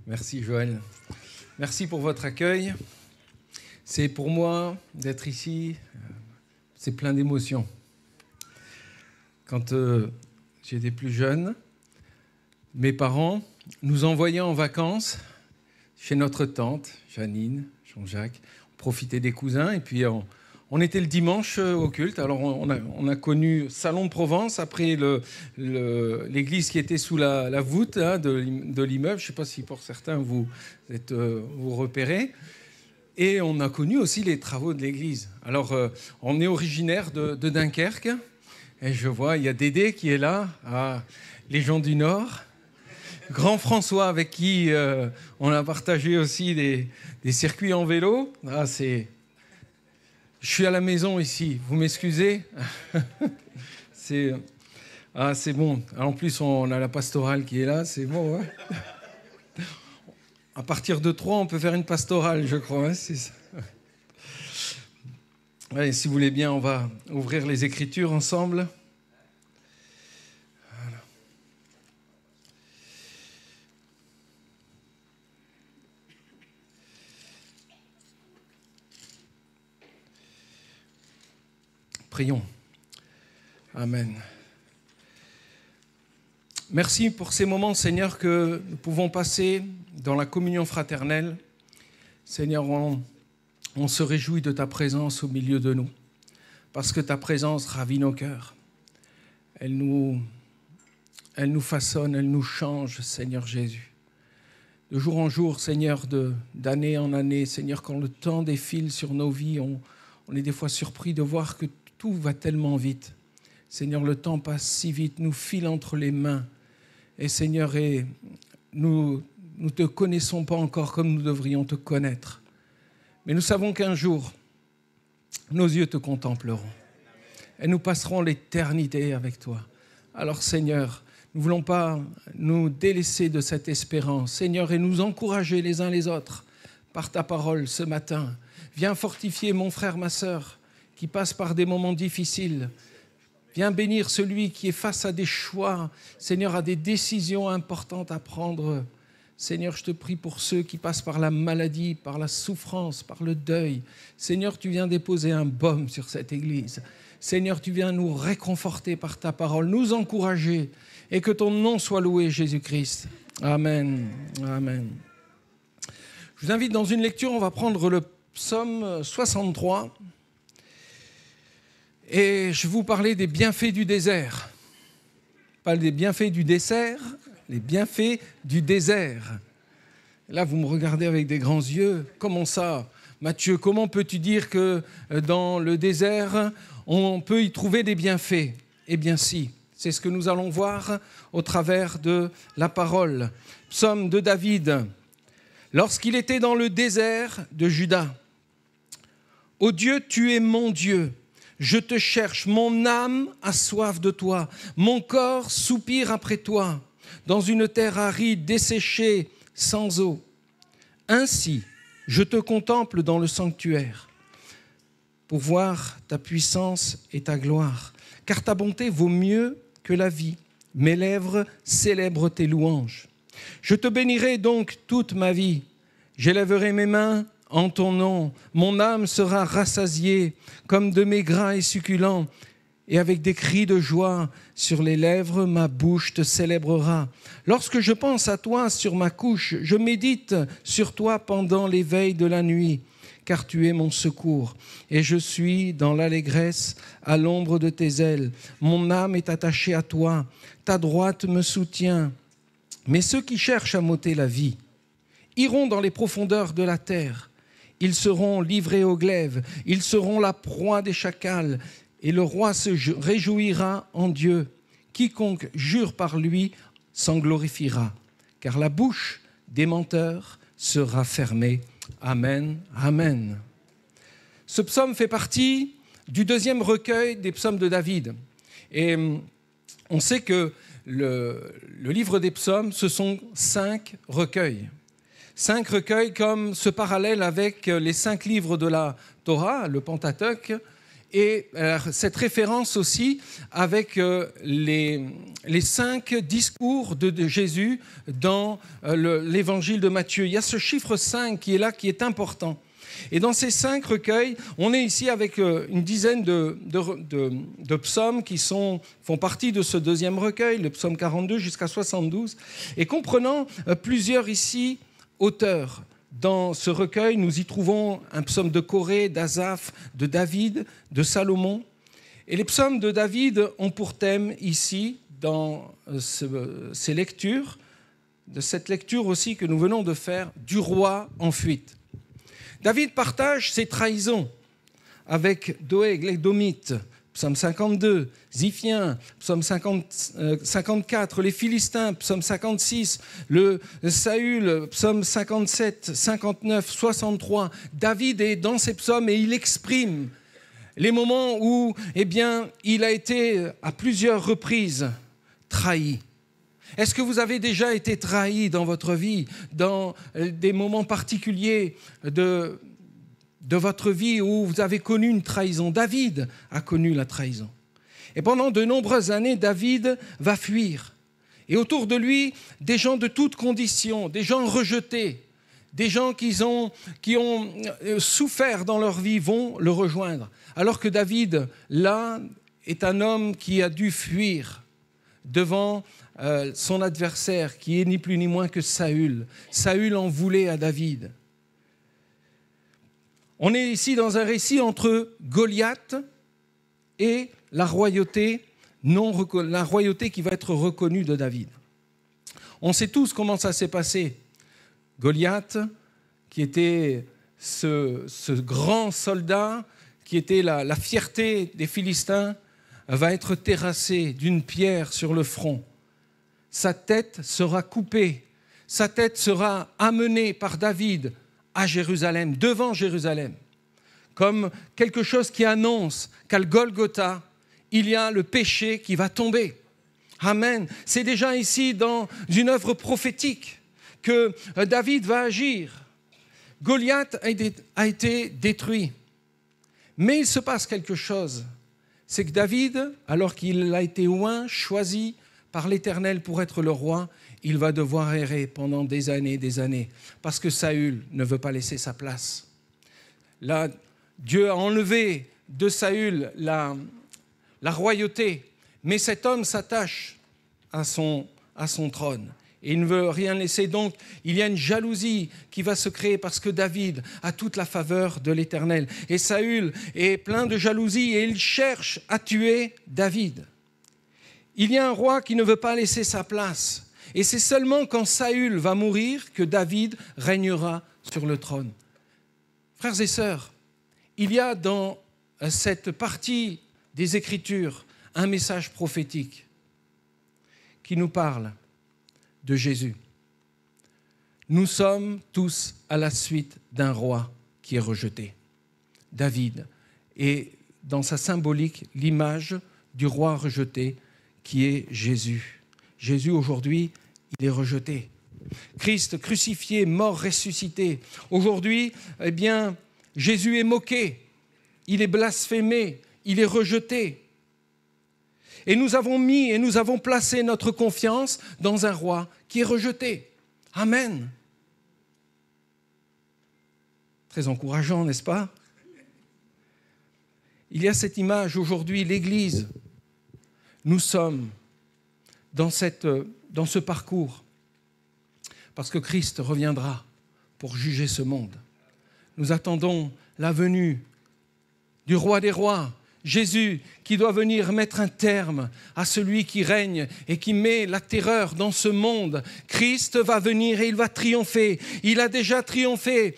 Merci Joël. Merci pour votre accueil. C'est pour moi d'être ici, c'est plein d'émotions. Quand j'étais plus jeune, mes parents nous envoyaient en vacances chez notre tante, Janine, Jean-Jacques. On profitait des cousins et puis on était le dimanche au culte. Alors on a connu Salon de Provence, après l'église qui était sous la voûte de l'immeuble. Je ne sais pas si pour certains vous repérez. Et on a connu aussi les travaux de l'église. Alors on est originaire de Dunkerque. Et je vois, il y a Dédé qui est là, les gens du Nord. Grand François avec qui on a partagé aussi des circuits en vélo. Je suis à la maison ici, vous m'excusez. C'est bon. En plus, on a la pastorale qui est là, c'est bon. Hein, à partir de 3, on peut faire une pastorale, je crois. Hein, c'est ça. Allez, si vous voulez bien, on va ouvrir les Écritures ensemble. Voilà. Prions. Amen. Merci pour ces moments, Seigneur, que nous pouvons passer dans la communion fraternelle. Seigneur, on se réjouit de ta présence au milieu de nous, parce que ta présence ravit nos cœurs. Elle nous façonne, elle nous change, Seigneur Jésus. De jour en jour, Seigneur, d'année en année, Seigneur, quand le temps défile sur nos vies, on est des fois surpris de voir que tout va tellement vite. Seigneur, le temps passe si vite, nous file entre les mains. Et Seigneur, nous ne te connaissons pas encore comme nous devrions te connaître. Mais nous savons qu'un jour, nos yeux te contempleront. Et nous passerons l'éternité avec toi. Alors Seigneur, nous ne voulons pas nous délaisser de cette espérance. Seigneur, et nous encourager les uns les autres par ta parole ce matin. Viens fortifier mon frère, ma sœur, qui passe par des moments difficiles. Viens bénir celui qui est face à des choix, Seigneur, à des décisions importantes à prendre. Seigneur, je te prie pour ceux qui passent par la maladie, par la souffrance, par le deuil. Seigneur, tu viens déposer un baume sur cette église. Seigneur, tu viens nous réconforter par ta parole, nous encourager, et que ton nom soit loué, Jésus-Christ. Amen. Amen. Je vous invite dans une lecture, on va prendre le psaume 63. Et je vais vous parler des bienfaits du désert. Pas des bienfaits du dessert, les bienfaits du désert. Là, vous me regardez avec des grands yeux. Comment ça, Mathieu? Comment peux-tu dire que dans le désert, on peut y trouver des bienfaits? Eh bien si, c'est ce que nous allons voir au travers de la parole. Psaume de David. Lorsqu'il était dans le désert de Juda. Ô Dieu, tu es mon Dieu. Je te cherche, mon âme a soif de toi, mon corps soupire après toi, dans une terre aride, desséchée, sans eau. Ainsi, je te contemple dans le sanctuaire, pour voir ta puissance et ta gloire, car ta bonté vaut mieux que la vie. Mes lèvres célèbrent tes louanges. Je te bénirai donc toute ma vie. J'élèverai mes mains en ton nom, mon âme sera rassasiée comme de mets gras et succulents, et avec des cris de joie sur les lèvres, ma bouche te célébrera. Lorsque je pense à toi sur ma couche, je médite sur toi pendant l'éveil de la nuit, car tu es mon secours, et je suis dans l'allégresse à l'ombre de tes ailes. Mon âme est attachée à toi, ta droite me soutient. Mais ceux qui cherchent à m'ôter la vie iront dans les profondeurs de la terre. Ils seront livrés au glaive, ils seront la proie des chacals, et le roi se réjouira en Dieu. Quiconque jure par lui s'en glorifiera, car la bouche des menteurs sera fermée. Amen, amen. Ce psaume fait partie du deuxième recueil des psaumes de David. Et on sait que le livre des psaumes, ce sont 5 recueils. 5 recueils comme ce parallèle avec les 5 livres de la Torah, le Pentateuque, Et cette référence aussi avec les 5 discours de Jésus dans l'évangile de Matthieu. Il y a ce chiffre 5 qui est là, qui est important. Et dans ces 5 recueils, on est ici avec une dizaine de psaumes qui font partie de ce deuxième recueil, le psaume 42 jusqu'à 72, et comprenant plusieurs ici auteurs. Dans ce recueil, nous y trouvons un psaume de Corée, d'Asaph, de David, de Salomon. Et les psaumes de David ont pour thème ici, dans ces lectures, de cette lecture aussi que nous venons de faire, du roi en fuite. David partage ses trahisons avec Doeg, l'Édomite, psaume 52, Ziphien, psaume 54, les Philistins, psaume 56, le Saül, psaume 57, 59, 63. David est dans ces psaumes et il exprime les moments où il a été à plusieurs reprises trahi. Est-ce que vous avez déjà été trahi dans votre vie, dans des moments particuliers de votre vie où vous avez connu une trahison? David a connu la trahison. Et pendant de nombreuses années, David va fuir. Et autour de lui, des gens de toutes conditions, des gens rejetés, des gens qui ont souffert dans leur vie vont le rejoindre. Alors que David, là, est un homme qui a dû fuir devant son adversaire, qui est ni plus ni moins que Saül. Saül en voulait à David. On est ici dans un récit entre Goliath et la royauté qui va être reconnue de David. On sait tous comment ça s'est passé. Goliath, qui était ce grand soldat, qui était la fierté des Philistins, va être terrassé d'une pierre sur le front. Sa tête sera coupée. Sa tête sera amenée par David à Jérusalem, devant Jérusalem, comme quelque chose qui annonce qu'à Golgotha, il y a le péché qui va tomber. Amen. C'est déjà ici dans une œuvre prophétique que David va agir. Goliath a été détruit. Mais il se passe quelque chose. C'est que David, alors qu'il a été oint, choisi par l'Éternel pour être le roi, il va devoir errer pendant des années, parce que Saül ne veut pas laisser sa place. Là, Dieu a enlevé de Saül la royauté, mais cet homme s'attache à son trône. Et il ne veut rien laisser. Donc, il y a une jalousie qui va se créer parce que David a toute la faveur de l'Éternel. Et Saül est plein de jalousie et il cherche à tuer David. Il y a un roi qui ne veut pas laisser sa place. Et c'est seulement quand Saül va mourir que David régnera sur le trône. Frères et sœurs, il y a dans cette partie des Écritures un message prophétique qui nous parle de Jésus. Nous sommes tous à la suite d'un roi qui est rejeté, David. Et dans sa symbolique, l'image du roi rejeté qui est Jésus. Jésus, aujourd'hui, il est rejeté. Christ crucifié, mort, ressuscité. Aujourd'hui, Jésus est moqué, il est blasphémé, il est rejeté. Et nous avons placé notre confiance dans un roi qui est rejeté. Amen. Très encourageant, n'est-ce pas? Il y a cette image aujourd'hui, l'Église. Nous sommes dans ce parcours parce que Christ reviendra pour juger ce monde. Nous attendons la venue du roi des rois, Jésus, qui doit venir mettre un terme à celui qui règne et qui met la terreur dans ce monde. Christ va venir et il va triompher. Il a déjà triomphé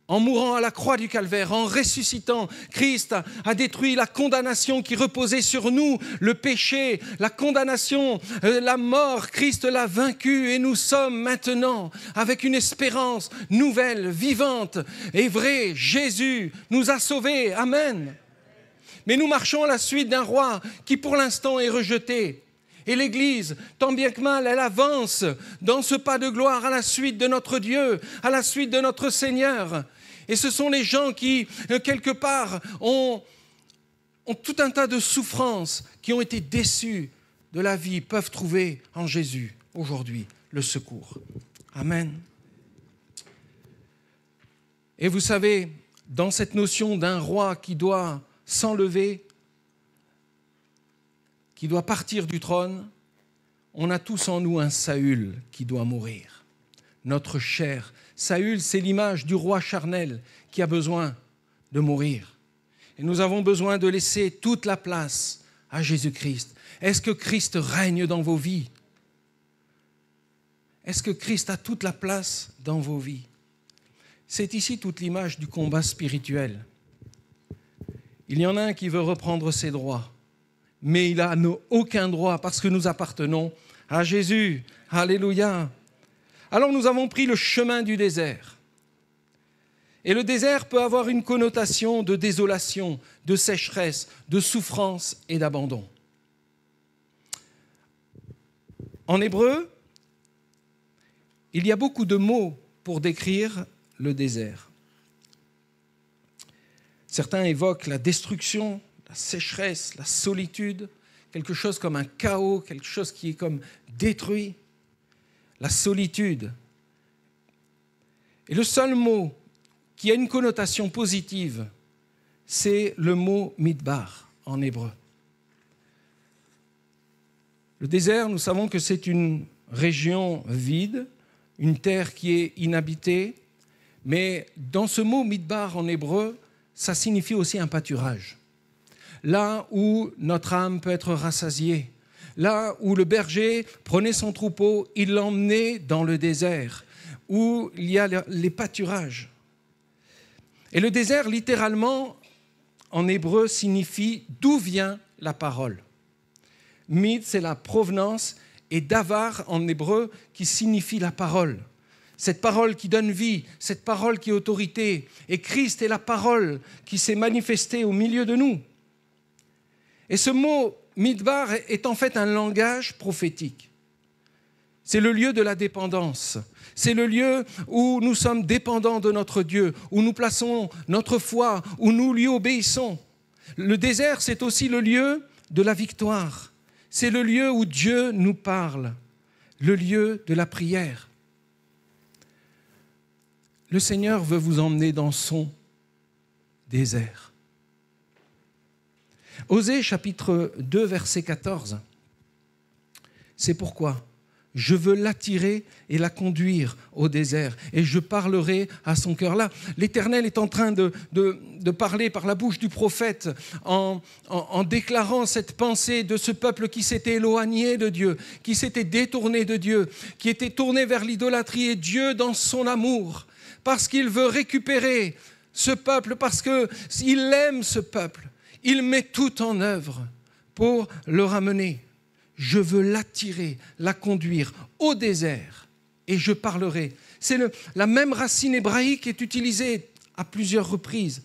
en mourant à la croix du Calvaire, en ressuscitant. Christ a détruit la condamnation qui reposait sur nous, le péché, la condamnation, la mort. Christ l'a vaincu et nous sommes maintenant avec une espérance nouvelle, vivante et vraie. Jésus nous a sauvés. Amen. Mais nous marchons à la suite d'un roi qui pour l'instant est rejeté. Et l'Église, tant bien que mal, elle avance dans ce pas de gloire à la suite de notre Dieu, à la suite de notre Seigneur. Et ce sont les gens qui, quelque part, ont ont tout un tas de souffrances, qui ont été déçus de la vie, peuvent trouver en Jésus, aujourd'hui, le secours. Amen. Et vous savez, dans cette notion d'un roi qui doit s'enlever, qui doit partir du trône, on a tous en nous un Saül qui doit mourir. Notre chair. Saül, c'est l'image du roi charnel qui a besoin de mourir. Et nous avons besoin de laisser toute la place à Jésus-Christ. Est-ce que Christ règne dans vos vies? Est-ce que Christ a toute la place dans vos vies? C'est ici toute l'image du combat spirituel. Il y en a un qui veut reprendre ses droits, mais il n'a aucun droit parce que nous appartenons à Jésus. Alléluia. Alors nous avons pris le chemin du désert. Et le désert peut avoir une connotation de désolation, de sécheresse, de souffrance et d'abandon. En hébreu, il y a beaucoup de mots pour décrire le désert. Certains évoquent la destruction, la sécheresse, la solitude, quelque chose comme un chaos, quelque chose qui est comme détruit. La solitude. Et le seul mot qui a une connotation positive, c'est le mot midbar en hébreu. Le désert, nous savons que c'est une région vide, une terre qui est inhabitée, mais dans ce mot midbar en hébreu, ça signifie aussi un pâturage. Là où notre âme peut être rassasiée, là où le berger prenait son troupeau, il l'emmenait dans le désert, où il y a les pâturages. Et le désert, littéralement, en hébreu, signifie « d'où vient la parole ». Mid, c'est la provenance, et davar, en hébreu, qui signifie la parole. Cette parole qui donne vie, cette parole qui est autorité. Et Christ est la parole qui s'est manifestée au milieu de nous. Et ce mot midbar est en fait un langage prophétique. C'est le lieu de la dépendance. C'est le lieu où nous sommes dépendants de notre Dieu, où nous plaçons notre foi, où nous lui obéissons. Le désert, c'est aussi le lieu de la victoire. C'est le lieu où Dieu nous parle, le lieu de la prière. Le Seigneur veut vous emmener dans son désert. Osée chapitre 2, verset 14. C'est pourquoi je veux l'attirer et la conduire au désert, et je parlerai à son cœur. Là, l'Éternel est en train de parler par la bouche du prophète en déclarant cette pensée de ce peuple qui s'était éloigné de Dieu, qui s'était détourné de Dieu, qui était tourné vers l'idolâtrie, et Dieu, dans son amour, parce qu'il veut récupérer ce peuple, parce qu'il aime ce peuple, il met tout en œuvre pour le ramener. Je veux l'attirer, la conduire au désert et je parlerai. C'est la même racine hébraïque est utilisée à plusieurs reprises.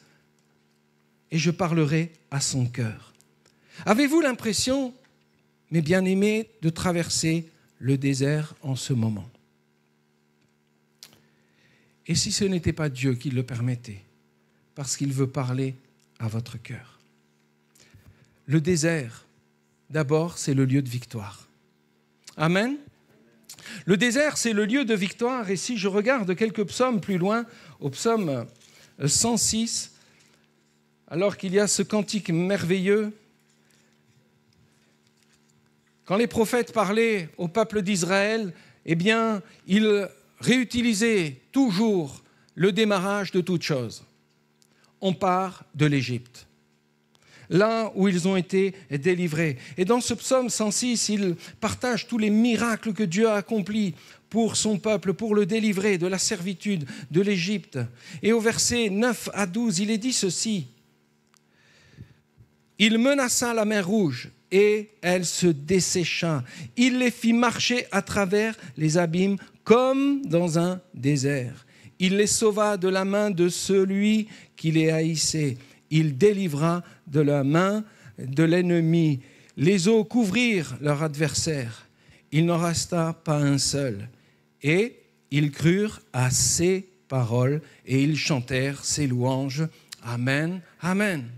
Et je parlerai à son cœur. Avez-vous l'impression, mes bien-aimés, de traverser le désert en ce moment? Et si ce n'était pas Dieu qui le permettait, parce qu'il veut parler à votre cœur? Le désert, d'abord, c'est le lieu de victoire. Amen. Le désert, c'est le lieu de victoire. Et si je regarde quelques psaumes plus loin, au psaume 106, alors qu'il y a ce cantique merveilleux, quand les prophètes parlaient au peuple d'Israël, eh bien, ils réutilisaient toujours le démarrage de toute chose. On part de l'Égypte, là où ils ont été délivrés. Et dans ce psaume 106, il partage tous les miracles que Dieu a accomplis pour son peuple, pour le délivrer de la servitude de l'Égypte. Et au verset 9 à 12, il est dit ceci. Il menaça la mer Rouge et elle se dessécha. Il les fit marcher à travers les abîmes comme dans un désert. Il les sauva de la main de celui qui les haïssait. Il délivra de la main de l'ennemi. Les eaux couvrirent leur adversaire. Il n'en resta pas un seul. Et ils crurent à ses paroles et ils chantèrent ses louanges. Amen, amen.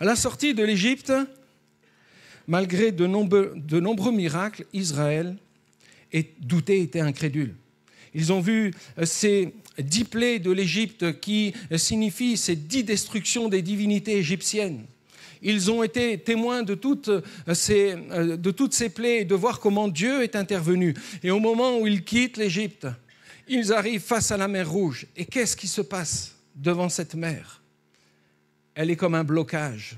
À la sortie de l'Égypte, malgré de nombreux miracles, Israël doutait, était incrédule. Ils ont vu ces 10 plaies de l'Égypte qui signifient ces 10 destructions des divinités égyptiennes. Ils ont été témoins de toutes ces plaies et de voir comment Dieu est intervenu. Et au moment où ils quittent l'Égypte, ils arrivent face à la mer Rouge. Et qu'est-ce qui se passe devant cette mer? Elle est comme un blocage.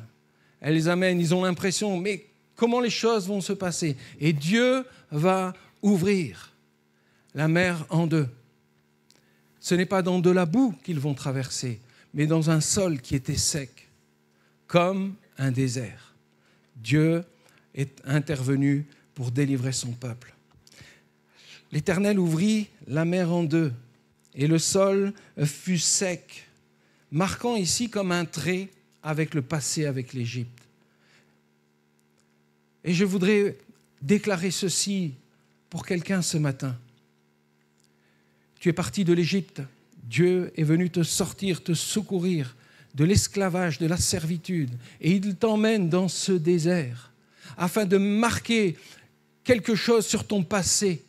Elle les amène, ils ont l'impression, mais comment les choses vont se passer? Et Dieu va ouvrir la mer en deux. Ce n'est pas dans de la boue qu'ils vont traverser, mais dans un sol qui était sec, comme un désert. Dieu est intervenu pour délivrer son peuple. L'Éternel ouvrit la mer en deux et le sol fut sec, marquant ici comme un trait avec le passé, avec l'Égypte. Et je voudrais déclarer ceci pour quelqu'un ce matin. Tu es parti de l'Égypte, Dieu est venu te sortir, te secourir de l'esclavage, de la servitude, et il t'emmène dans ce désert afin de marquer quelque chose sur ton passé,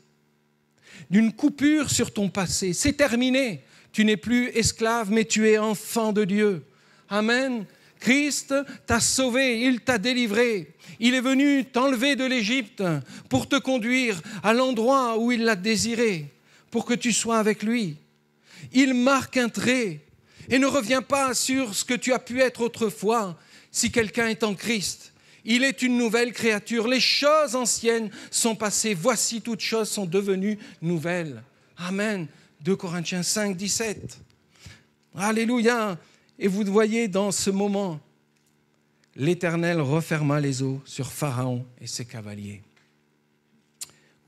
d'une coupure sur ton passé. C'est terminé, tu n'es plus esclave, mais tu es enfant de Dieu. Amen. Christ t'a sauvé, il t'a délivré. Il est venu t'enlever de l'Égypte pour te conduire à l'endroit où il l'a désiré, pour que tu sois avec lui. Il marque un trait et ne reviens pas sur ce que tu as pu être autrefois. Si quelqu'un est en Christ, il est une nouvelle créature. Les choses anciennes sont passées. Voici, toutes choses sont devenues nouvelles. Amen. 2 Corinthiens 5, 17. Alléluia. Et vous voyez dans ce moment, l'Éternel referma les eaux sur Pharaon et ses cavaliers.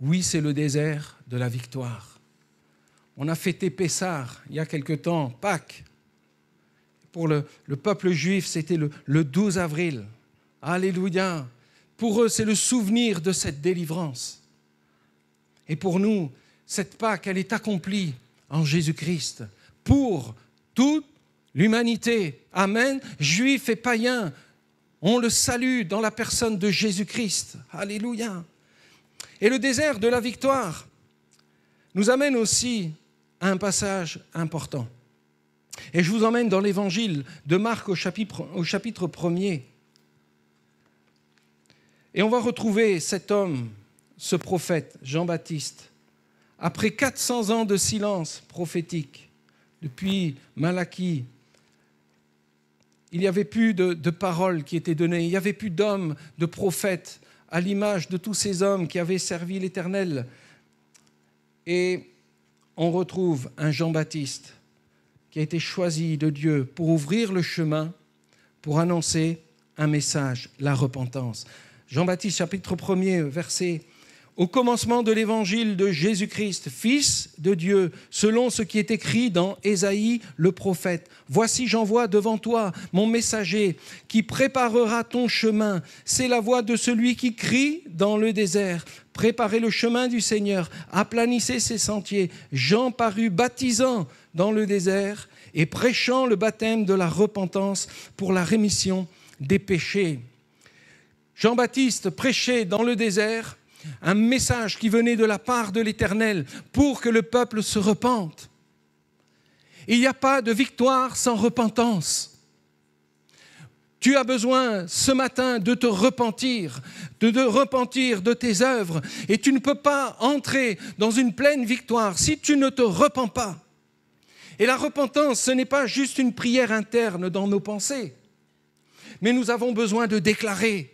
Oui, c'est le désert de la victoire. On a fêté Pessah il y a quelque temps, Pâques. Pour le peuple juif, c'était le 12 avril. Alléluia. Pour eux, c'est le souvenir de cette délivrance. Et pour nous, cette Pâques, elle est accomplie en Jésus-Christ pour toute l'humanité. Amen. Juifs et païens, on le salue dans la personne de Jésus-Christ. Alléluia. Et le désert de la victoire nous amène aussi à un passage important. Et je vous emmène dans l'évangile de Marc au chapitre 1er. Et on va retrouver cet homme, ce prophète, Jean-Baptiste, après 400 ans de silence prophétique, depuis Malachie. Il n'y avait plus de paroles qui étaient données, il n'y avait plus d'hommes, de prophètes, à l'image de tous ces hommes qui avaient servi l'Éternel. Et on retrouve un Jean-Baptiste qui a été choisi de Dieu pour ouvrir le chemin, pour annoncer un message, la repentance. Jean-Baptiste, chapitre 1er, verset « Au commencement de l'évangile de Jésus-Christ, Fils de Dieu, selon ce qui est écrit dans Ésaïe le prophète. Voici, j'envoie devant toi mon messager qui préparera ton chemin. C'est la voix de celui qui crie dans le désert. Préparez le chemin du Seigneur, aplanissez ses sentiers. Jean parut baptisant dans le désert et prêchant le baptême de la repentance pour la rémission des péchés. » Jean-Baptiste prêchait dans le désert un message qui venait de la part de l'Éternel pour que le peuple se repente. Il n'y a pas de victoire sans repentance. Tu as besoin ce matin de te repentir, de tes œuvres, et tu ne peux pas entrer dans une pleine victoire si tu ne te repens pas. Et la repentance, ce n'est pas juste une prière interne dans nos pensées, mais nous avons besoin de déclarer,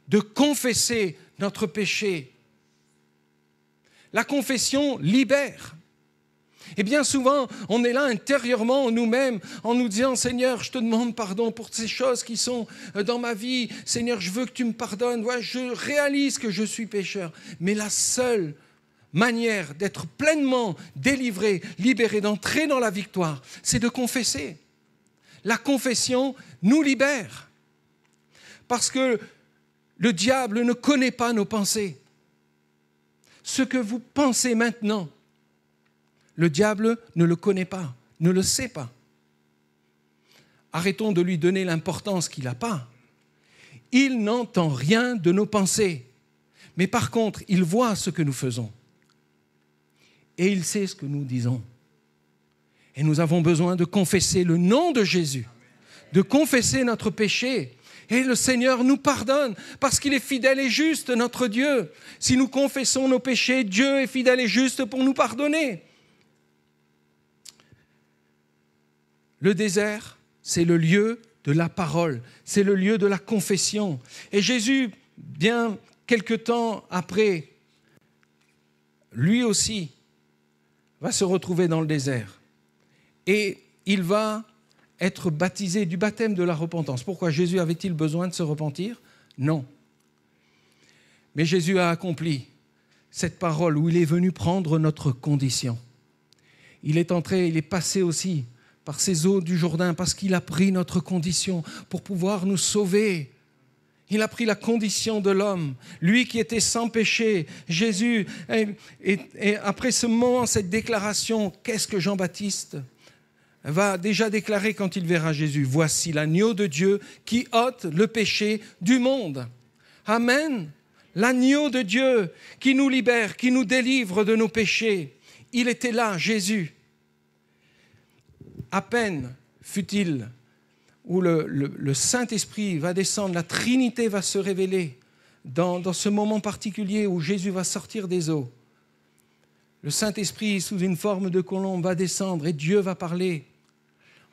de confesser notre péché. La confession libère. Et bien souvent, on est là intérieurement, nous-mêmes, en nous disant « Seigneur, je te demande pardon pour ces choses qui sont dans ma vie. Seigneur, je veux que tu me pardonnes. Ouais, je réalise que je suis pécheur. » Mais la seule manière d'être pleinement délivré, libéré, d'entrer dans la victoire, c'est de confesser. La confession nous libère. Parce que le diable ne connaît pas nos pensées. Ce que vous pensez maintenant, le diable ne le connaît pas, ne le sait pas. Arrêtons de lui donner l'importance qu'il n'a pas. Il n'entend rien de nos pensées. Mais par contre, il voit ce que nous faisons. Et il sait ce que nous disons. Et nous avons besoin de confesser le nom de Jésus, de confesser notre péché. Et le Seigneur nous pardonne parce qu'il est fidèle et juste, notre Dieu. Si nous confessons nos péchés, Dieu est fidèle et juste pour nous pardonner. Le désert, c'est le lieu de la parole, c'est le lieu de la confession. Et Jésus, bien quelque temps après, lui aussi, va se retrouver dans le désert. Et il va être baptisé du baptême de la repentance. Pourquoi? Jésus avait-il besoin de se repentir? Non. Mais Jésus a accompli cette parole où il est venu prendre notre condition. Il est passé aussi par ces eaux du Jourdain parce qu'il a pris notre condition pour pouvoir nous sauver. Il a pris la condition de l'homme, lui qui était sans péché. Jésus, et après ce moment, cette déclaration, qu'est-ce que Jean-Baptiste va déjà déclarer quand il verra Jésus? Voici l'agneau de Dieu qui ôte le péché du monde. Amen. L'agneau de Dieu qui nous libère, qui nous délivre de nos péchés. Il était là, Jésus. À peine fut-il où le Saint-Esprit va descendre, la Trinité va se révéler dans ce moment particulier où Jésus va sortir des eaux. Le Saint-Esprit, sous une forme de colombe, va descendre et Dieu va parler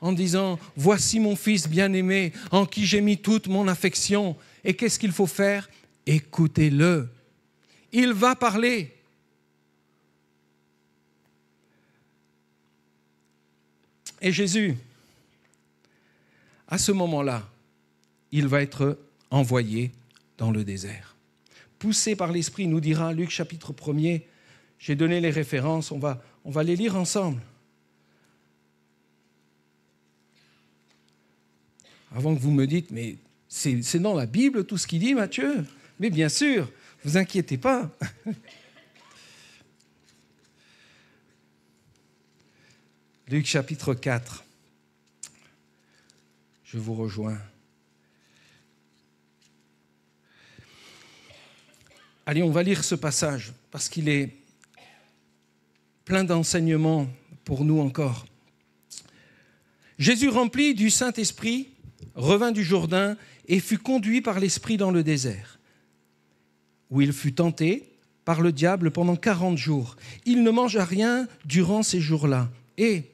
en disant « Voici mon Fils bien-aimé, en qui j'ai mis toute mon affection. » Et qu'est-ce qu'il faut faire? Écoutez-le. Il va parler. Et Jésus, à ce moment-là, il va être envoyé dans le désert. Poussé par l'Esprit, nous dira Luc chapitre 1er, j'ai donné les références, on va les lire ensemble. Avant que vous me dites, mais c'est dans la Bible tout ce qu'il dit, Matthieu? Mais bien sûr, ne vous inquiétez pas. Luc chapitre 4. Je vous rejoins. Allez, on va lire ce passage parce qu'il est plein d'enseignements pour nous encore. Jésus, rempli du Saint-Esprit, revint du Jourdain et fut conduit par l'Esprit dans le désert, où il fut tenté par le diable pendant 40 jours. Il ne mangea rien durant ces jours-là. Et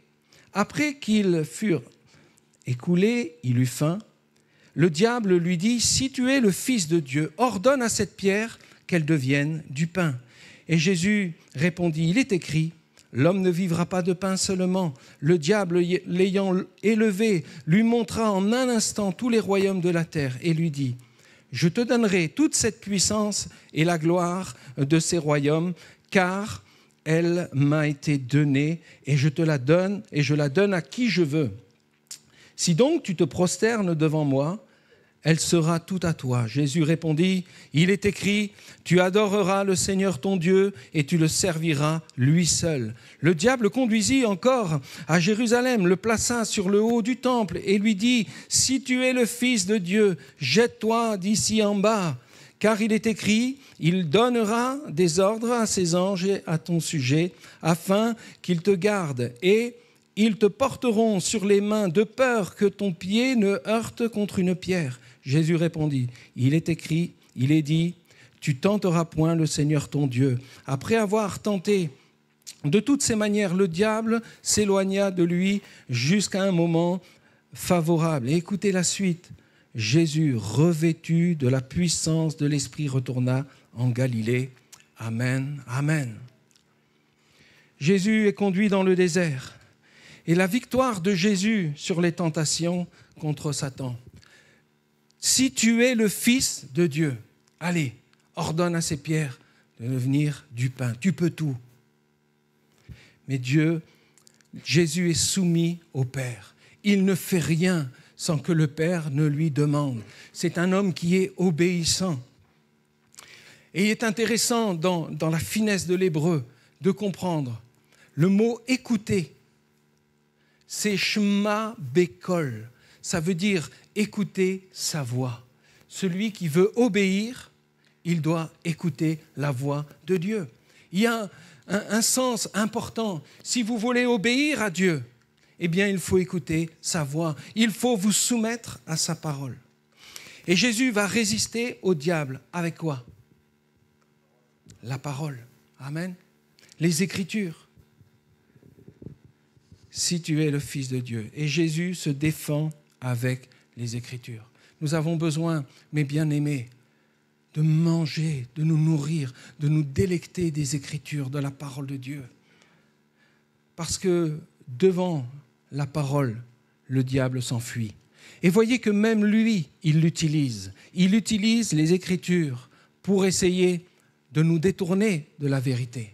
après qu'ils furent écoulés, il eut faim. Le diable lui dit « Si tu es le Fils de Dieu, ordonne à cette pierre qu'elle devienne du pain. » Et Jésus répondit « Il est écrit, l'homme ne vivra pas de pain seulement. » Le diable, l'ayant élevé, lui montra en un instant tous les royaumes de la terre et lui dit « Je te donnerai toute cette puissance et la gloire de ces royaumes, car elle m'a été donnée et je te la donne et je la donne à qui je veux. Si donc tu te prosternes devant moi, elle sera toute à toi. » Jésus répondit, « Il est écrit, tu adoreras le Seigneur ton Dieu et tu le serviras lui seul. » Le diable conduisit encore à Jérusalem, le plaça sur le haut du temple et lui dit, « Si tu es le Fils de Dieu, jette-toi d'ici en bas. Car il est écrit, il donnera des ordres à ses anges à ton sujet, afin qu'ils te gardent, et ils te porteront sur les mains de peur que ton pied ne heurte contre une pierre. » Jésus répondit, « Il est écrit, il est dit, tu tenteras point le Seigneur ton Dieu. » Après avoir tenté de toutes ces manières, le diable s'éloigna de lui jusqu'à un moment favorable. Et écoutez la suite. Jésus, revêtu de la puissance de l'Esprit, retourna en Galilée. Amen, amen. Jésus est conduit dans le désert. Et la victoire de Jésus sur les tentations contre Satan. Si tu es le Fils de Dieu, allez, ordonne à ces pierres de devenir du pain. Tu peux tout. Mais Jésus est soumis au Père. Il ne fait rien sans que le Père ne lui demande. C'est un homme qui est obéissant. Et il est intéressant dans la finesse de l'hébreu de comprendre le mot « écouter ». C'est « shema bekol ». Ça veut dire écouter sa voix. celui qui veut obéir, il doit écouter la voix de Dieu. Il y a un sens important. Si vous voulez obéir à Dieu, eh bien, il faut écouter sa voix. Il faut vous soumettre à sa parole. Et Jésus va résister au diable avec quoi? La parole. Amen. Les Écritures. Si tu es le Fils de Dieu. Et Jésus se défend avec les Écritures. Nous avons besoin, mes bien-aimés, de manger, de nous nourrir, de nous délecter des Écritures, de la parole de Dieu. Parce que devant la parole, le diable s'enfuit. Et voyez que même lui, il l'utilise. Il utilise les Écritures pour essayer de nous détourner de la vérité.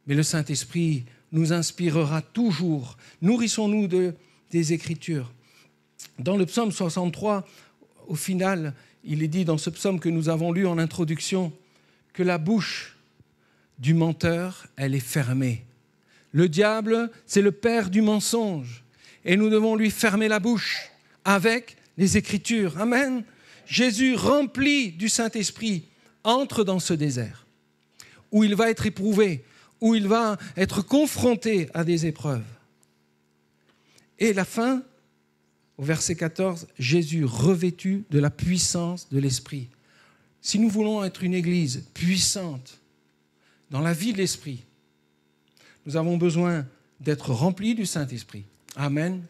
Mais le Saint-Esprit nous inspirera toujours. Nourrissons-nous des Écritures. Dans le psaume 63, au final, il est dit dans ce psaume que nous avons lu en introduction que la bouche du menteur, elle est fermée. Le diable, c'est le père du mensonge. Et nous devons lui fermer la bouche avec les Écritures. Amen. Jésus, rempli du Saint-Esprit, entre dans ce désert où il va être éprouvé, où il va être confronté à des épreuves. Et la fin, au verset 14, Jésus revêtu de la puissance de l'Esprit. Si nous voulons être une église puissante dans la vie de l'Esprit, nous avons besoin d'être remplis du Saint-Esprit. Amen.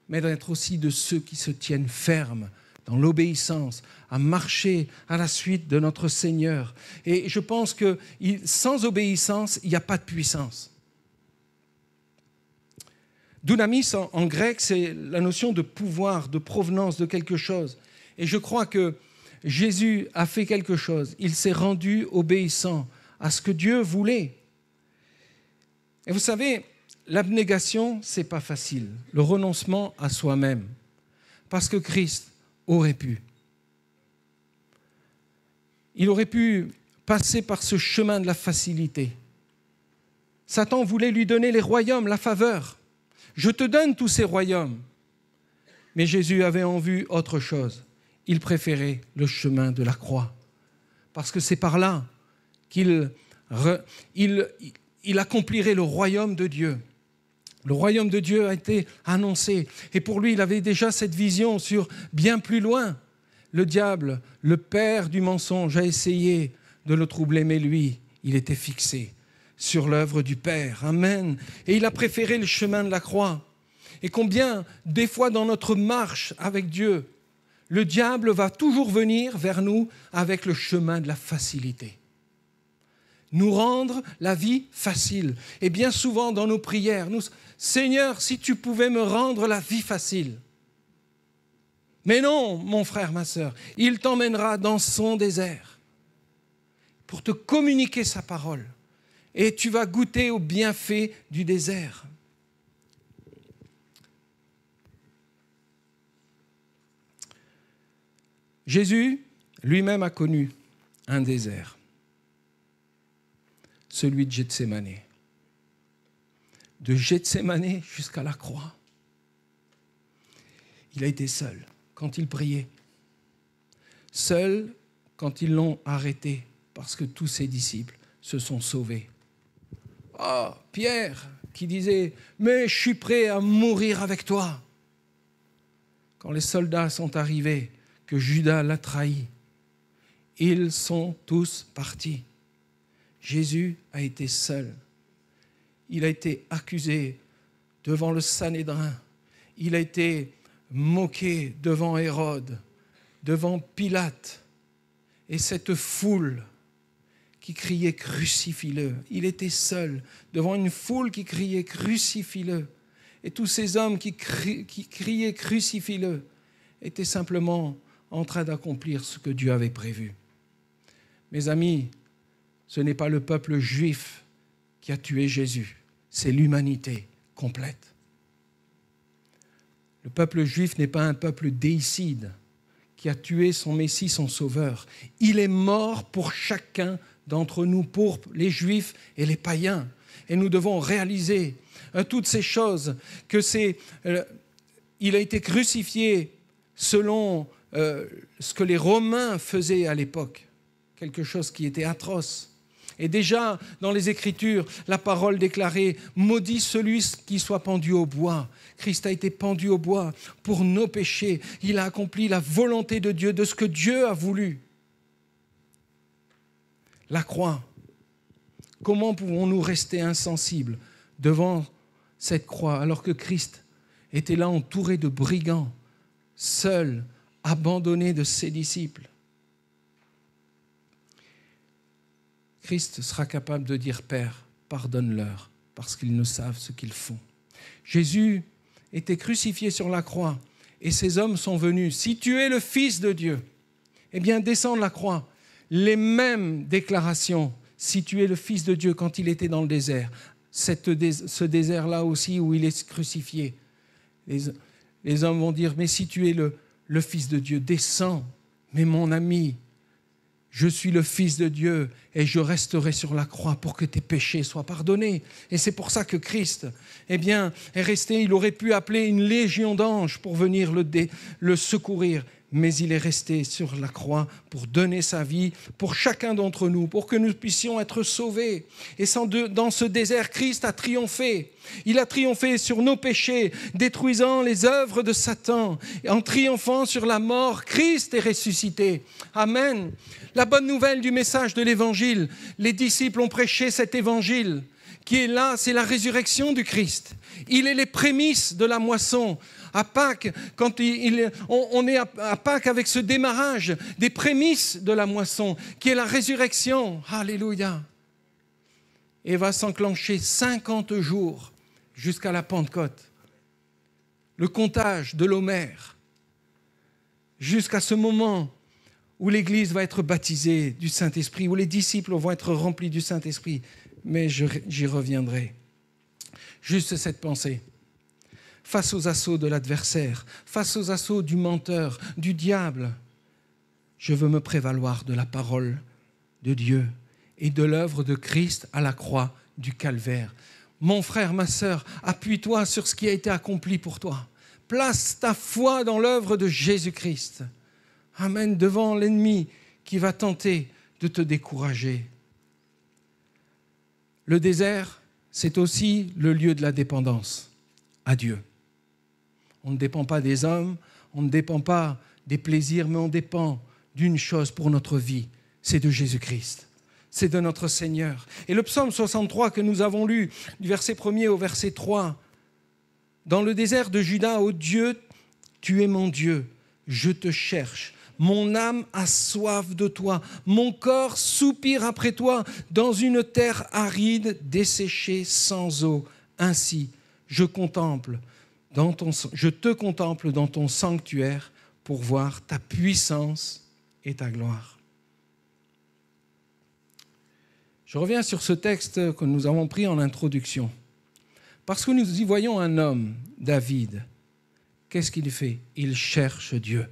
Mais d'être aussi de ceux qui se tiennent fermes dans l'obéissance, à marcher à la suite de notre Seigneur. Et je pense que sans obéissance, il n'y a pas de puissance. Dunamis, en grec, c'est la notion de pouvoir, de provenance de quelque chose. Et je crois que Jésus a fait quelque chose. Il s'est rendu obéissant à ce que Dieu voulait. Et vous savez, l'abnégation, ce n'est pas facile. Le renoncement à soi-même. Parce que Christ aurait pu. Il aurait pu passer par ce chemin de la facilité. Satan voulait lui donner les royaumes, la faveur. Je te donne tous ces royaumes. Mais Jésus avait en vue autre chose. Il préférait le chemin de la croix. Parce que c'est par là qu'il accomplirait le royaume de Dieu. Le royaume de Dieu a été annoncé. Et pour lui, il avait déjà cette vision sur bien plus loin. Le diable, le père du mensonge, a essayé de le troubler, mais lui, il était fixé sur l'œuvre du Père. Amen. Et il a préféré le chemin de la croix. Et combien, des fois, dans notre marche avec Dieu, le diable va toujours venir vers nous avec le chemin de la facilité. Nous rendre la vie facile. Et bien souvent, dans nos prières, Seigneur, si tu pouvais me rendre la vie facile. Mais non, mon frère, ma sœur, il t'emmènera dans son désert pour te communiquer sa parole. Et tu vas goûter aux bienfaits du désert. Jésus lui-même a connu un désert, celui de Gethsémane. De Gethsémane jusqu'à la croix. Il a été seul quand il priait, seul quand ils l'ont arrêté, parce que tous ses disciples se sont sauvés. Oh, Pierre qui disait « Mais je suis prêt à mourir avec toi ». Quand les soldats sont arrivés, que Judas l'a trahi, ils sont tous partis. Jésus a été seul. Il a été accusé devant le Sanhédrin. Il a été moqué devant Hérode, devant Pilate. Et cette foule qui criait « Crucifie-le ». Il était seul devant une foule qui criait « Crucifie-le ». Et tous ces hommes qui criaient « Crucifie-le » étaient simplement en train d'accomplir ce que Dieu avait prévu. Mes amis, ce n'est pas le peuple juif qui a tué Jésus, c'est l'humanité complète. Le peuple juif n'est pas un peuple déicide qui a tué son Messie, son Sauveur. Il est mort pour chacun d'entre nous, pour les Juifs et les païens. Et nous devons réaliser toutes ces choses, que il a été crucifié selon ce que les Romains faisaient à l'époque, quelque chose qui était atroce. Et déjà, dans les Écritures, la parole déclarait « Maudit celui qui soit pendu au bois ». Christ a été pendu au bois pour nos péchés. Il a accompli la volonté de Dieu, de ce que Dieu a voulu. La croix. Comment pouvons-nous rester insensibles devant cette croix alors que Christ était là entouré de brigands, seul, abandonné de ses disciples? Christ sera capable de dire « Père, pardonne-leur, parce qu'ils ne savent ce qu'ils font ». Jésus était crucifié sur la croix et ces hommes sont venus. « Si tu es le Fils de Dieu, eh bien descends de la croix ». Les mêmes déclarations, si tu es le Fils de Dieu, quand il était dans le désert, ce désert-là aussi où il est crucifié. Les hommes vont dire, mais si tu es le Fils de Dieu, descends. Mais mon ami, je suis le Fils de Dieu et je resterai sur la croix pour que tes péchés soient pardonnés. Et c'est pour ça que Christ, est resté. Il aurait pu appeler une légion d'anges pour venir le secourir. Mais il est resté sur la croix pour donner sa vie pour chacun d'entre nous, pour que nous puissions être sauvés. Et dans ce désert, Christ a triomphé. Il a triomphé sur nos péchés, détruisant les œuvres de Satan. Et en triomphant sur la mort, Christ est ressuscité. Amen. La bonne nouvelle du message de l'Évangile, les disciples ont prêché cet Évangile qui est là, c'est la résurrection du Christ. Il est les prémices de la moisson. À Pâques, quand on est à Pâques avec ce démarrage des prémices de la moisson, qui est la résurrection. Alléluia. Et va s'enclencher 50 jours jusqu'à la Pentecôte. Le comptage de l'Homère, jusqu'à ce moment où l'Église va être baptisée du Saint-Esprit, où les disciples vont être remplis du Saint-Esprit. Mais j'y reviendrai. Juste cette pensée. Face aux assauts de l'adversaire, face aux assauts du menteur, du diable, je veux me prévaloir de la parole de Dieu et de l'œuvre de Christ à la croix du Calvaire. Mon frère, ma sœur, appuie-toi sur ce qui a été accompli pour toi. Place ta foi dans l'œuvre de Jésus-Christ. Amen, devant l'ennemi qui va tenter de te décourager. Le désert, c'est aussi le lieu de la dépendance à Dieu. On ne dépend pas des hommes, on ne dépend pas des plaisirs, mais on dépend d'une chose pour notre vie, c'est de Jésus-Christ, c'est de notre Seigneur. Et le psaume 63 que nous avons lu, du verset 1er au verset 3, « Dans le désert de Juda, ô Dieu, tu es mon Dieu, je te cherche. Mon âme a soif de toi, mon corps soupire après toi, dans une terre aride, desséchée, sans eau. Ainsi, je te contemple dans ton sanctuaire pour voir ta puissance et ta gloire. » Je reviens sur ce texte que nous avons pris en introduction. Parce que nous y voyons un homme, David. Qu'est-ce qu'il fait? Il cherche Dieu.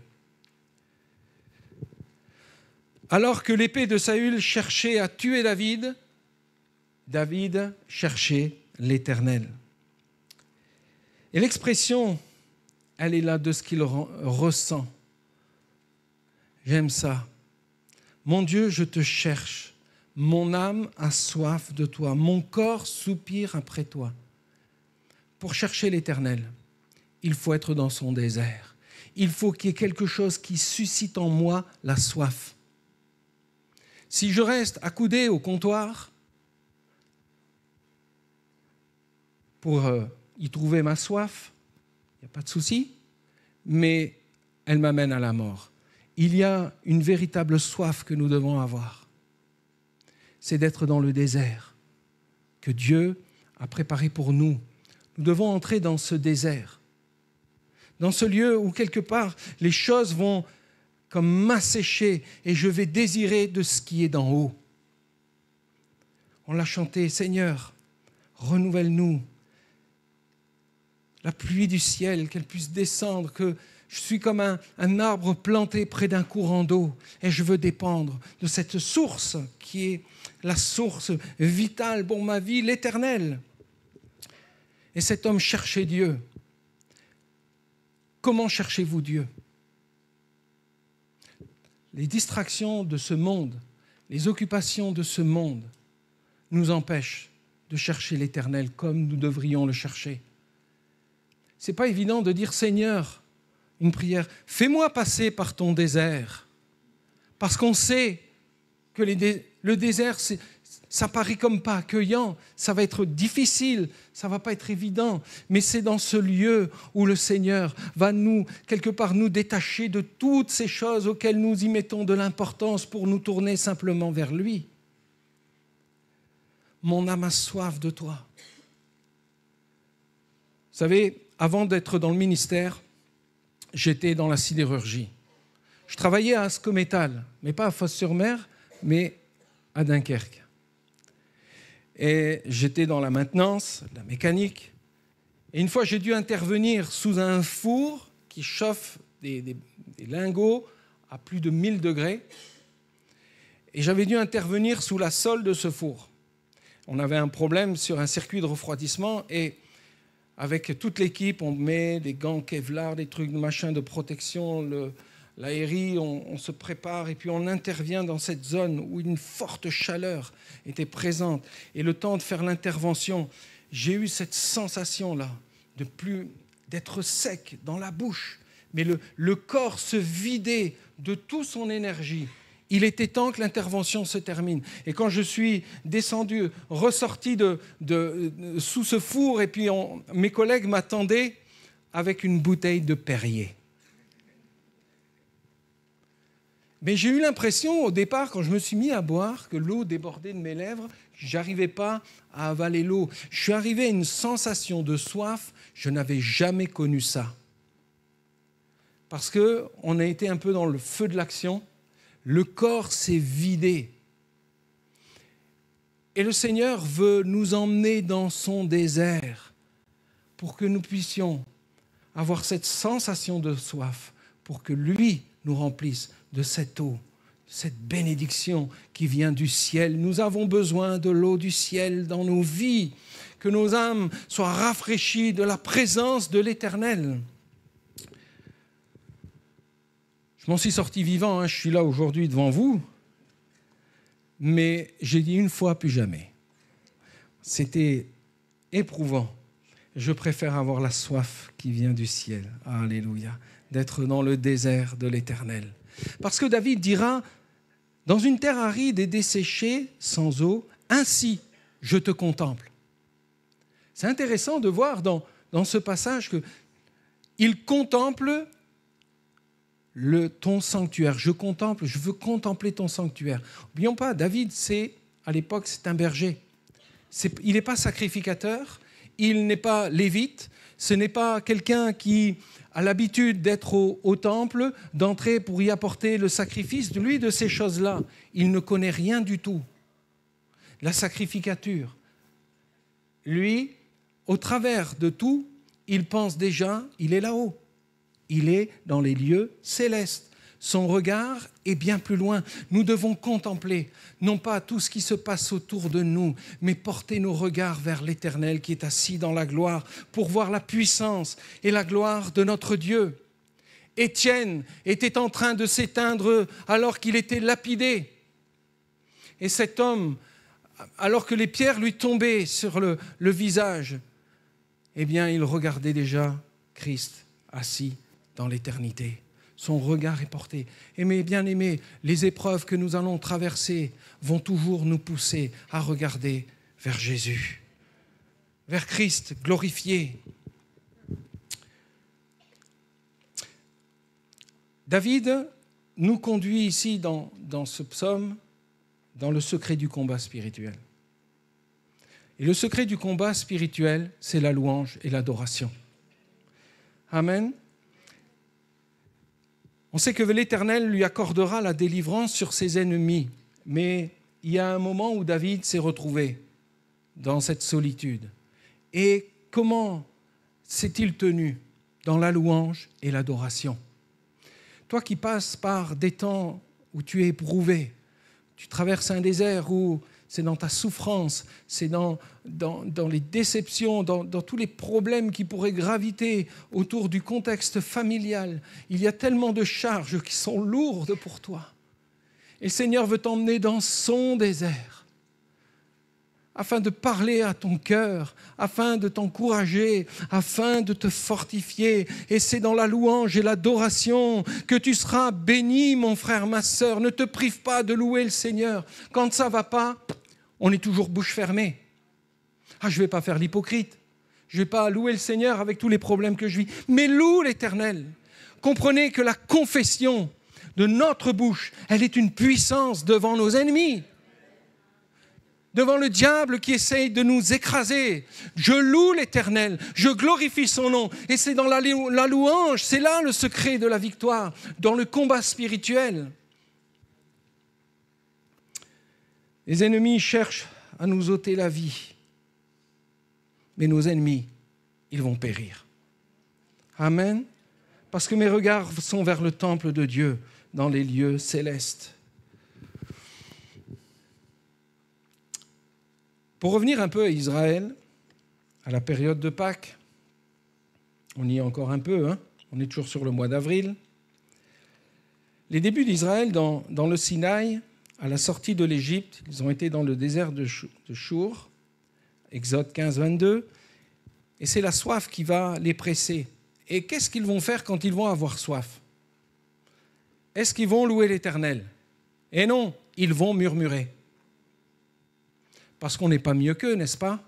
Alors que l'épée de Saül cherchait à tuer David, David cherchait l'Éternel. Et l'expression, elle est là de ce qu'il ressent. J'aime ça. Mon Dieu, je te cherche. Mon âme a soif de toi. Mon corps soupire après toi. Pour chercher l'Éternel, il faut être dans son désert. Il faut qu'il y ait quelque chose qui suscite en moi la soif. Si je reste accoudé au comptoir pour y trouver ma soif, il n'y a pas de souci, mais elle m'amène à la mort. Il y a une véritable soif que nous devons avoir. C'est d'être dans le désert que Dieu a préparé pour nous. Nous devons entrer dans ce désert, dans ce lieu où quelque part les choses vont comme m'assécher et je vais désirer de ce qui est d'en haut. On l'a chanté, Seigneur, renouvelle-nous. La pluie du ciel, qu'elle puisse descendre, que je suis comme un arbre planté près d'un courant d'eau et je veux dépendre de cette source qui est la source vitale pour ma vie, l'Éternel. Et cet homme cherchait Dieu. Comment cherchez-vous Dieu? les distractions de ce monde, les occupations de ce monde nous empêchent de chercher l'Éternel comme nous devrions le chercher. Ce n'est pas évident de dire « Seigneur », une prière, « fais-moi passer par ton désert ». Parce qu'on sait que le désert, ça paraît comme pas accueillant, ça va être difficile, ça va pas être évident, mais c'est dans ce lieu où le Seigneur va quelque part nous détacher de toutes ces choses auxquelles nous y mettons de l'importance pour nous tourner simplement vers lui. Mon âme a soif de toi. Vous savez, avant d'être dans le ministère, j'étais dans la sidérurgie. Je travaillais à Ascométal, mais pas à Fos-sur-Mer, mais à Dunkerque. Et j'étais dans la maintenance, la mécanique. Et une fois, j'ai dû intervenir sous un four qui chauffe des lingots à plus de 1000 degrés. Et j'avais dû intervenir sous la sole de ce four. On avait un problème sur un circuit de refroidissement et avec toute l'équipe, on met des gants Kevlar, des trucs, machin de protection, l'aérie, on se prépare et puis on intervient dans cette zone où une forte chaleur était présente. Et le temps de faire l'intervention, j'ai eu cette sensation-là d'être sec dans la bouche, mais le corps se vidait de toute son énergie. Il était temps que l'intervention se termine. Et quand je suis descendu, ressorti sous ce four, et puis mes collègues m'attendaient avec une bouteille de Perrier. Mais j'ai eu l'impression, au départ, quand je me suis mis à boire, que l'eau débordait de mes lèvres, je n'arrivais pas à avaler l'eau. Je suis arrivé à une sensation de soif, je n'avais jamais connu ça. Parce qu'on a été un peu dans le feu de l'action, le corps s'est vidé. Et le Seigneur veut nous emmener dans son désert pour que nous puissions avoir cette sensation de soif, pour que lui nous remplisse de cette eau, cette bénédiction qui vient du ciel. Nous avons besoin de l'eau du ciel dans nos vies, que nos âmes soient rafraîchies de la présence de l'Éternel. Je m'en suis sorti vivant, je suis là aujourd'hui devant vous, mais j'ai dit une fois, plus jamais. C'était éprouvant. Je préfère avoir la soif qui vient du ciel, alléluia, d'être dans le désert de l'Éternel. Parce que David dira, dans une terre aride et desséchée, sans eau, ainsi je te contemple. C'est intéressant de voir dans ce passage qu'il contemple ton sanctuaire. Je veux contempler ton sanctuaire. N'oublions pas, David, à l'époque, c'est un berger. Il n'est pas sacrificateur, il n'est pas lévite, ce n'est pas quelqu'un qui a l'habitude d'être au temple, d'entrer pour y apporter le sacrifice. Lui, de ces choses-là, il ne connaît rien du tout. La sacrificature. Lui, au travers de tout, il pense déjà, il est là-haut. Il est dans les lieux célestes. Son regard est bien plus loin. Nous devons contempler, non pas tout ce qui se passe autour de nous, mais porter nos regards vers l'Éternel qui est assis dans la gloire pour voir la puissance et la gloire de notre Dieu. Étienne était en train de s'éteindre alors qu'il était lapidé. Et cet homme, alors que les pierres lui tombaient sur le visage, eh bien, il regardait déjà Christ assis dans l'éternité. Son regard est porté. Et mes bien-aimés, les épreuves que nous allons traverser vont toujours nous pousser à regarder vers Jésus, vers Christ glorifié. David nous conduit ici dans ce psaume, dans le secret du combat spirituel. Et le secret du combat spirituel, c'est la louange et l'adoration. Amen. On sait que l'Éternel lui accordera la délivrance sur ses ennemis, mais il y a un moment où David s'est retrouvé dans cette solitude. Et comment s'est-il tenu? Dans la louange et l'adoration. Toi qui passes par des temps où tu es éprouvé, tu traverses un désert où c'est dans ta souffrance, c'est dans les déceptions, dans tous les problèmes qui pourraient graviter autour du contexte familial. Il y a tellement de charges qui sont lourdes pour toi. Et le Seigneur veut t'emmener dans son désert, afin de parler à ton cœur, afin de t'encourager, afin de te fortifier. Et c'est dans la louange et l'adoration que tu seras béni, mon frère, ma sœur. Ne te prive pas de louer le Seigneur. Quand ça ne va pas, on est toujours bouche fermée. Ah, je ne vais pas faire l'hypocrite. Je ne vais pas louer le Seigneur avec tous les problèmes que je vis. Mais loue l'Éternel. Comprenez que la confession de notre bouche, elle est une puissance devant nos ennemis, devant le diable qui essaye de nous écraser. Je loue l'Éternel, je glorifie son nom. Et c'est dans la louange, c'est là le secret de la victoire, dans le combat spirituel. Les ennemis cherchent à nous ôter la vie, mais nos ennemis, ils vont périr. Amen. Parce que mes regards sont vers le temple de Dieu, dans les lieux célestes. Pour revenir un peu à Israël, à la période de Pâques, on y est encore un peu, on est toujours sur le mois d'avril. Les débuts d'Israël dans le Sinaï, à la sortie de l'Égypte, ils ont été dans le désert de Chour, Exode 15, 22, et c'est la soif qui va les presser. Et qu'est-ce qu'ils vont faire quand ils vont avoir soif ? Est-ce qu'ils vont louer l'Éternel ? Et non, ils vont murmurer. Parce qu'on n'est pas mieux qu'eux, n'est-ce pas ?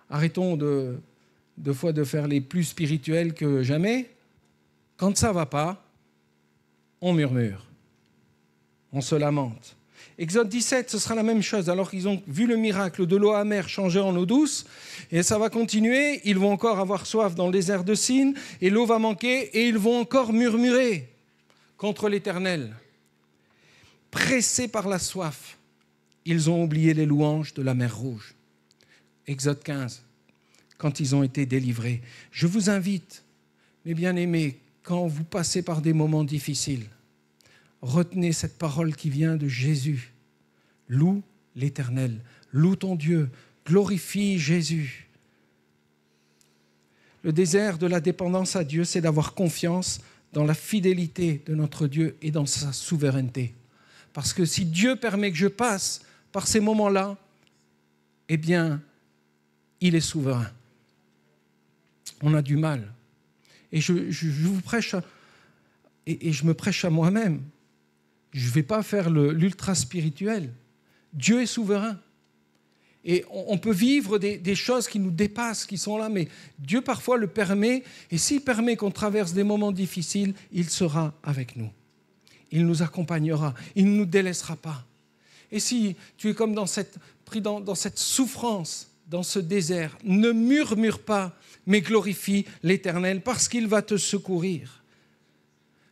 Arrêtons de fois de faire les plus spirituels que jamais. Quand ça ne va pas, on murmure. On se lamente. Exode 17, ce sera la même chose. Alors qu'ils ont vu le miracle de l'eau amère changer en eau douce, et ça va continuer, ils vont encore avoir soif dans le désert de Sin, et l'eau va manquer, et ils vont encore murmurer contre l'Éternel. Pressés par la soif, ils ont oublié les louanges de la mer Rouge. Exode 15, quand ils ont été délivrés. Je vous invite, mes bien-aimés, quand vous passez par des moments difficiles, retenez cette parole qui vient de Jésus. Loue l'Éternel, loue ton Dieu, glorifie Jésus. Le désert de la dépendance à Dieu, c'est d'avoir confiance dans la fidélité de notre Dieu et dans sa souveraineté. Parce que si Dieu permet que je passe par ces moments-là, eh bien, il est souverain. On a du mal. Et je vous prêche, et je me prêche à moi-même. Je ne vais pas faire l'ultra spirituel. Dieu est souverain. Et on peut vivre des choses qui nous dépassent, qui sont là, mais Dieu parfois le permet. Et s'il permet qu'on traverse des moments difficiles, il sera avec nous. Il nous accompagnera. Il ne nous délaissera pas. Et si tu es comme pris dans cette souffrance, dans ce désert, ne murmure pas, mais glorifie l'Éternel parce qu'il va te secourir.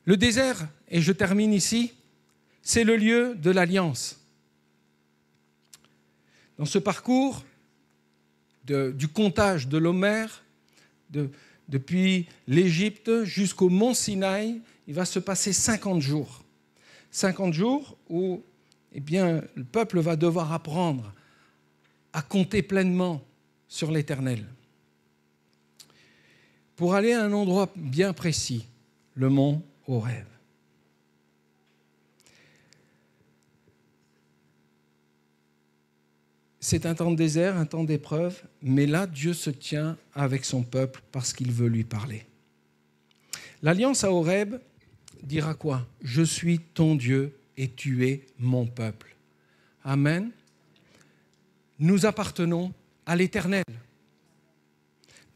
Le désert, et je termine ici, c'est le lieu de l'alliance. Dans ce parcours du comptage de l'Homère, depuis l'Égypte jusqu'au mont Sinaï, il va se passer 50 jours. 50 jours où le peuple va devoir apprendre à compter pleinement sur l'Éternel. Pour aller à un endroit bien précis, le mont Horeb. C'est un temps de désert, un temps d'épreuve, mais là, Dieu se tient avec son peuple parce qu'il veut lui parler. L'alliance à Horeb dira quoi ? Je suis ton Dieu et tu es mon peuple. Amen. Nous appartenons à l'Éternel.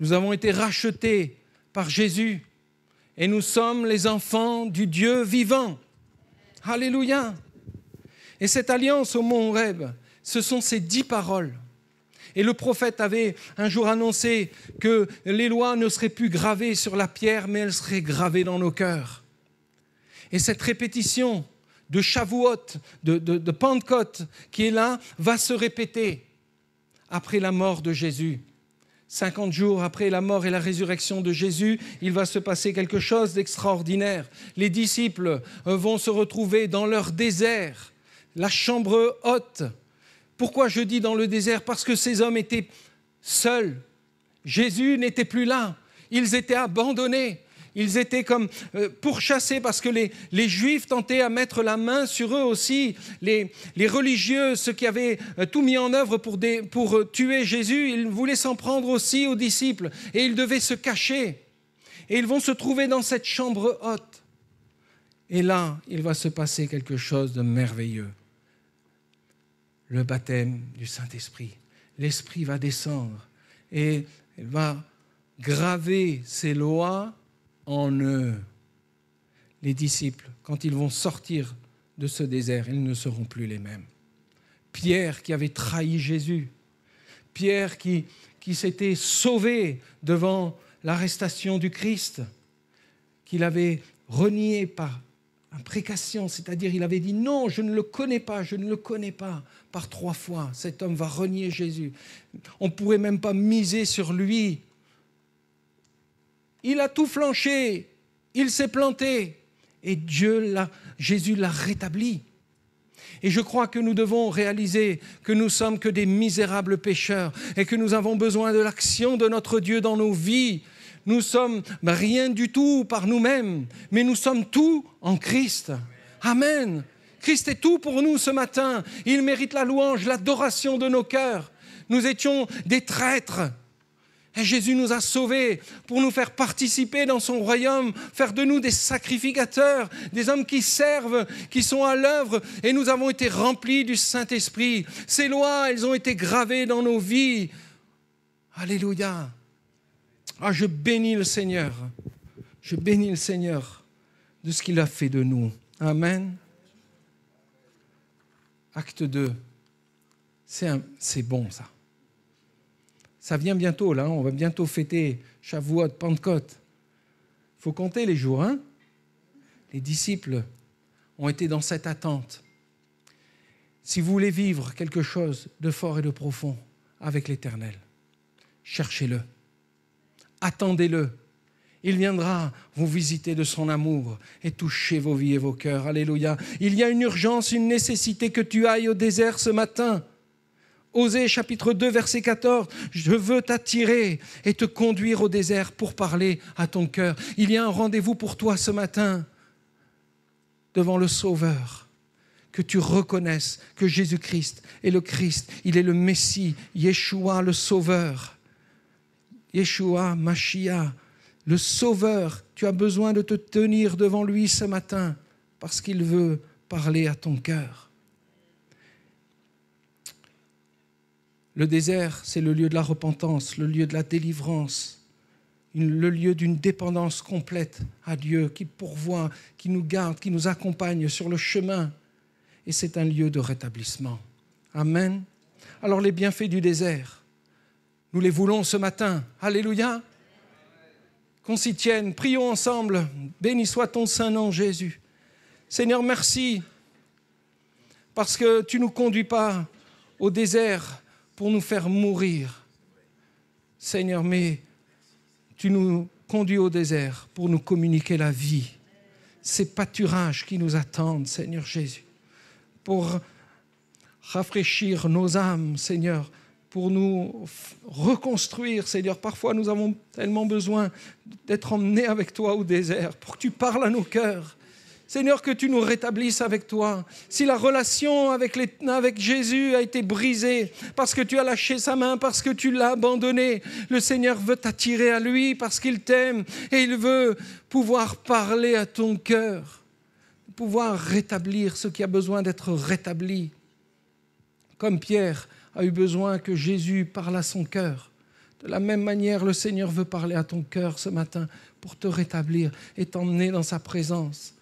Nous avons été rachetés par Jésus et nous sommes les enfants du Dieu vivant. Alléluia. Et cette alliance au mont Horeb, ce sont ces 10 paroles. Et le prophète avait un jour annoncé que les lois ne seraient plus gravées sur la pierre, mais elles seraient gravées dans nos cœurs. Et cette répétition de Shavuot, de Pentecôte, qui est là, va se répéter après la mort de Jésus. 50 jours après la mort et la résurrection de Jésus, il va se passer quelque chose d'extraordinaire. Les disciples vont se retrouver dans leur désert, la chambre haute. Pourquoi je dis dans le désert ? Parce que ces hommes étaient seuls. Jésus n'était plus là. Ils étaient abandonnés. Ils étaient comme pourchassés parce que les Juifs tentaient à mettre la main sur eux aussi. Les religieux, ceux qui avaient tout mis en œuvre pour tuer Jésus, ils voulaient s'en prendre aussi aux disciples et ils devaient se cacher. Et ils vont se trouver dans cette chambre haute. Et là, il va se passer quelque chose de merveilleux. Le baptême du Saint-Esprit. L'Esprit va descendre et il va graver ses lois en eux. Les disciples, quand ils vont sortir de ce désert, ils ne seront plus les mêmes. Pierre qui avait trahi Jésus, Pierre qui s'était sauvé devant l'arrestation du Christ, qu'il avait renié par imprécation, c'est-à-dire il avait dit non, je ne le connais pas, par 3 fois. Cet homme va renier Jésus. On ne pourrait même pas miser sur lui. Il a tout flanché, il s'est planté et Jésus l'a rétabli. Et je crois que nous devons réaliser que nous sommes que des misérables pécheurs et que nous avons besoin de l'action de notre Dieu dans nos vies. Nous sommes rien du tout par nous-mêmes, mais nous sommes tout en Christ. Amen. Christ est tout pour nous ce matin. Il mérite la louange, l'adoration de nos cœurs. Nous étions des traîtres. Et Jésus nous a sauvés pour nous faire participer dans son royaume, faire de nous des sacrificateurs, des hommes qui servent, qui sont à l'œuvre. Et nous avons été remplis du Saint-Esprit. Ces lois, elles ont été gravées dans nos vies. Alléluia. Ah, je bénis le Seigneur. Je bénis le Seigneur de ce qu'il a fait de nous. Amen. Acte 2. C'est bon, ça. Ça vient bientôt, là. On va bientôt fêter Shavuot, Pentecôte. Il faut compter les jours, hein. Les disciples ont été dans cette attente. Si vous voulez vivre quelque chose de fort et de profond avec l'Éternel, cherchez-le. Attendez-le. Il viendra vous visiter de son amour et toucher vos vies et vos cœurs. Alléluia. Il y a une urgence, une nécessité que tu ailles au désert ce matin. Osée chapitre 2 verset 14, je veux t'attirer et te conduire au désert pour parler à ton cœur. Il y a un rendez-vous pour toi ce matin devant le Sauveur. Que tu reconnaisses que Jésus-Christ est le Christ, il est le Messie, Yeshua le Sauveur. Yeshua, Mashiach, le Sauveur. Tu as besoin de te tenir devant lui ce matin parce qu'il veut parler à ton cœur. Le désert, c'est le lieu de la repentance, le lieu de la délivrance, le lieu d'une dépendance complète à Dieu qui pourvoit, qui nous garde, qui nous accompagne sur le chemin. Et c'est un lieu de rétablissement. Amen. Alors les bienfaits du désert, nous les voulons ce matin. Alléluia. Qu'on s'y tienne, prions ensemble. Béni soit ton saint nom, Jésus. Seigneur, merci parce que tu ne nous conduis pas au désert pour nous faire mourir. Seigneur, mais tu nous conduis au désert pour nous communiquer la vie. Ces pâturages qui nous attendent, Seigneur Jésus, pour rafraîchir nos âmes, Seigneur, pour nous reconstruire, Seigneur. Parfois, nous avons tellement besoin d'être emmenés avec toi au désert pour que tu parles à nos cœurs. Seigneur, que tu nous rétablisses avec toi. Si la relation avec Jésus a été brisée parce que tu as lâché sa main, parce que tu l'as abandonné, le Seigneur veut t'attirer à lui parce qu'il t'aime et il veut pouvoir parler à ton cœur, pouvoir rétablir ce qui a besoin d'être rétabli. Comme Pierre a eu besoin que Jésus parle à son cœur. De la même manière, le Seigneur veut parler à ton cœur ce matin pour te rétablir et t'emmener dans sa présence,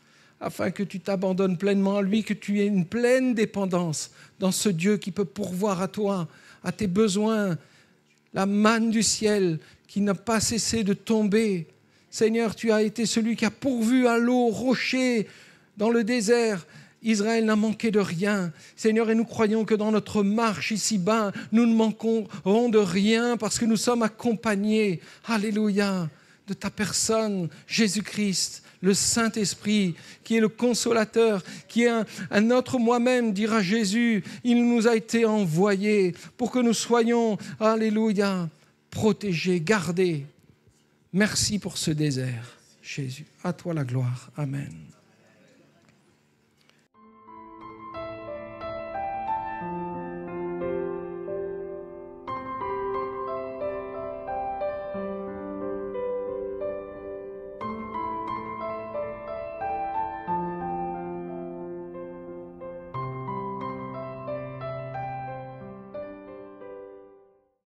afin que tu t'abandonnes pleinement à lui, que tu aies une pleine dépendance dans ce Dieu qui peut pourvoir à toi, à tes besoins, la manne du ciel qui n'a pas cessé de tomber. Seigneur, tu as été celui qui a pourvu à l'eau, rocher, dans le désert. Israël n'a manqué de rien. Seigneur, et nous croyons que dans notre marche ici-bas, nous ne manquerons de rien parce que nous sommes accompagnés, alléluia, de ta personne, Jésus-Christ, le Saint-Esprit, qui est le consolateur, qui est un autre moi-même, dira Jésus. Il nous a été envoyé pour que nous soyons, alléluia, protégés, gardés. Merci pour ce désert. Jésus. À toi la gloire. Amen.